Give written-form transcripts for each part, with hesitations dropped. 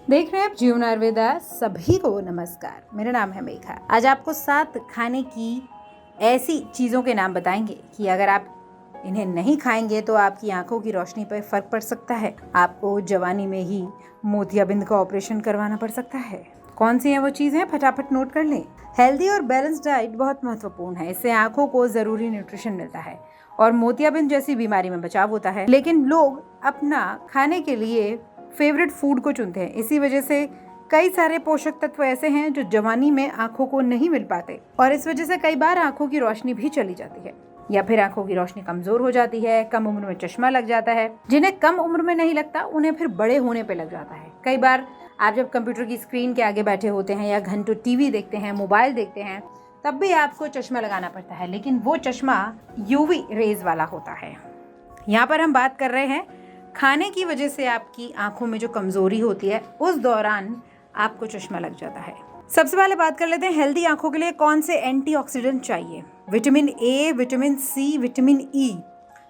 देख रहे हैं आप जीवन आयुर्वेदा। सभी को नमस्कार। मेरा नाम है मेघा। आज आपको 7 खाने की ऐसी चीज़ों के नाम बताएंगे कि अगर आप इन्हें नहीं खाएंगे तो आपकी आंखों की रोशनी पर फर्क पड़ सकता है। आपको जवानी में ही मोतियाबिंद का ऑपरेशन करवाना पड़ सकता है। कौन सी है वो चीज़ें, फटाफट नोट कर लें। हेल्दी और बैलेंस डाइट बहुत महत्वपूर्ण है। इससे आंखों को ज़रूरी न्यूट्रिशन मिलता है और मोतियाबिंद जैसी बीमारी में बचाव होता है। लेकिन लोग अपना खाने के लिए फेवरेट फूड को चुनते हैं। इसी वजह से कई सारे पोषक तत्व ऐसे हैं जो जवानी में आंखों को नहीं मिल पाते और इस वजह से कई बार आंखों की रोशनी भी चली जाती है या फिर आंखों की रोशनी कमजोर हो जाती है। कम उम्र में चश्मा लग जाता है। जिन्हें कम उम्र में नहीं लगता उन्हें फिर बड़े होने पे लग जाता है। कई बार आप जब कंप्यूटर की स्क्रीन के आगे बैठे होते हैं या घंटों टीवी देखते हैं, मोबाइल देखते हैं, तब भी आपको चश्मा लगाना पड़ता है, लेकिन वो चश्मा यूवी रेज वाला होता है। यहाँ पर हम बात कर रहे हैं खाने की वजह से आपकी आंखों में जो कमजोरी होती है उस दौरान आपको चश्मा लग जाता है। सबसे पहले बात कर लेते हैं हेल्दी आंखों के लिए कौन से एंटीऑक्सीडेंट चाहिए। Vitamin A, vitamin C, vitamin E,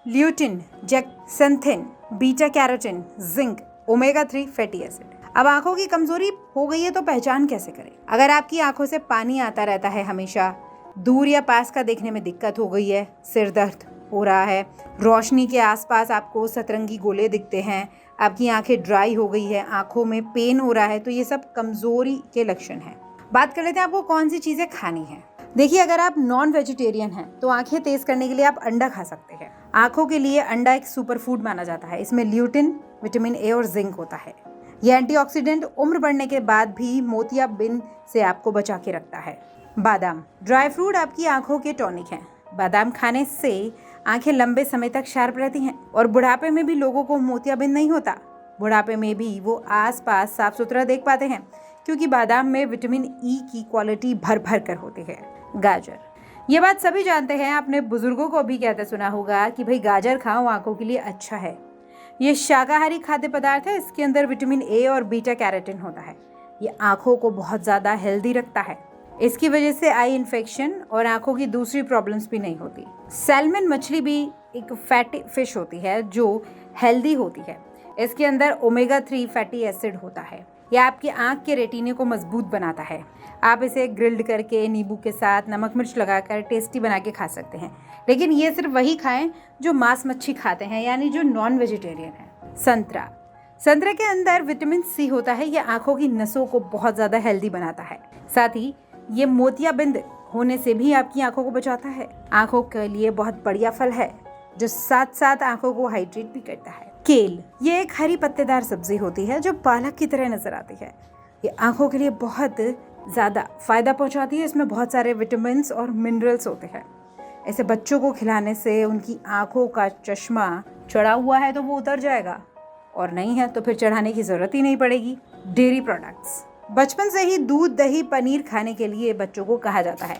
lutein, zeaxanthin, beta carotene, zinc, omega 3 fatty acid. अब आंखों की कमजोरी हो गई है तो पहचान कैसे करें। अगर आपकी आंखों से पानी आता रहता है, हमेशा दूर या पास का देखने में दिक्कत हो गई है, सिर दर्द हो रहा है, रोशनी के आसपास आपको सतरंगी गोले दिखते हैं, आपकी आंखें ड्राई हो गई है, आंखों में पेन हो रहा है, तो ये सब कमजोरी के लक्षण हैं। बात कर लेते हैं आपको कौन सी चीज़ें खानी है। देखिए, अगर आप नॉन वेजिटेरियन हैं तो आंखें तेज करने के लिए आप अंडा खा सकते हैं। आंखों के लिए अंडा एक सुपर फूड माना जाता है। इसमें ल्यूटिन, विटामिन ए और जिंक होता है। यह एंटीऑक्सीडेंट उम्र बढ़ने के बाद भी मोतियाबिंद से आपको बचा के रखता है। बादाम, ड्राई फ्रूट आपकी आंखों के टॉनिक हैं। बादाम खाने से आंखें लंबे समय तक शार्प रहती हैं और बुढ़ापे में भी लोगों को मोतियाबिंद नहीं होता। बुढ़ापे में भी वो आसपास साफ सुथरा देख पाते हैं क्योंकि बादाम में विटामिन ई की क्वालिटी भर भर कर होती है। गाजर, ये बात सभी जानते हैं। आपने बुजुर्गों को भी कहते सुना होगा कि भाई गाजर खाओ, आंखों के लिए अच्छा है। ये शाकाहारी खाद्य पदार्थ है। इसके अंदर विटामिन ए और बीटा कैरोटीन होता है। ये आंखों को बहुत ज़्यादा हेल्दी रखता है। इसकी वजह से आई इन्फेक्शन और आंखों की दूसरी प्रॉब्लम्स भी नहीं होती। सैल्मन मछली भी एक फैटी फिश होती है जो हेल्दी होती है। इसके अंदर ओमेगा 3 फैटी एसिड होता है। यह आपकी आंख के रेटिने को मजबूत बनाता है। आप इसे ग्रिल्ड करके नींबू के साथ नमक मिर्च लगाकर टेस्टी बना के खा सकते हैं, लेकिन ये सिर्फ वही खाएं जो मांस मच्छी खाते हैं, यानी जो नॉन वेजिटेरियन है। संतरा, संतरे के अंदर विटामिन सी होता है। यह आंखों की नसों को बहुत ज़्यादा हेल्दी बनाता है। साथ ही ये मोतियाबिंद होने से भी आपकी आंखों को बचाता है। आंखों के लिए बहुत बढ़िया फल है जो साथ साथ आंखों को हाइड्रेट भी करता है। केल, ये एक हरी पत्तेदार सब्जी होती है जो पालक की तरह नजर आती है। ये आंखों के लिए बहुत ज़्यादा फायदा पहुंचाती है। इसमें बहुत सारे विटामिन और मिनरल्स होते हैं। ऐसे बच्चों को खिलाने से उनकी आंखों का चश्मा चढ़ा हुआ है तो वो उतर जाएगा, और नहीं है तो फिर चढ़ाने की ज़रूरत ही नहीं पड़ेगी। डेयरी प्रोडक्ट्स, बचपन से ही दूध, दही, पनीर खाने के लिए बच्चों को कहा जाता है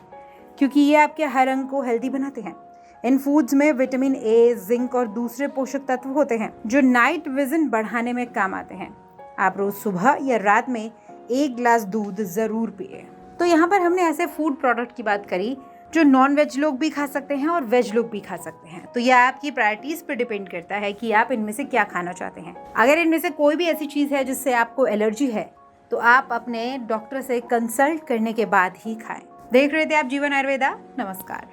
क्योंकि ये आपके हर अंग को हेल्दी बनाते हैं। इन फूड्स में विटामिन ए, जिंक और दूसरे पोषक तत्व होते हैं जो नाइट विजन बढ़ाने में काम आते हैं। आप रोज सुबह या रात में 1 गिलास दूध जरूर पिए। तो यहाँ पर हमने ऐसे फूड प्रोडक्ट की बात करी जो नॉन वेज लोग भी खा सकते हैं और वेज लोग भी खा सकते हैं। तो यह आपकी प्रायोरिटीज पे डिपेंड करता है कि आप इनमें से क्या खाना चाहते हैं। अगर इनमें से कोई भी ऐसी चीज़ है जिससे आपको एलर्जी है तो आप अपने डॉक्टर से कंसल्ट करने के बाद ही खाएं। देख रहे थे आप जीवन आयुर्वेदा। नमस्कार।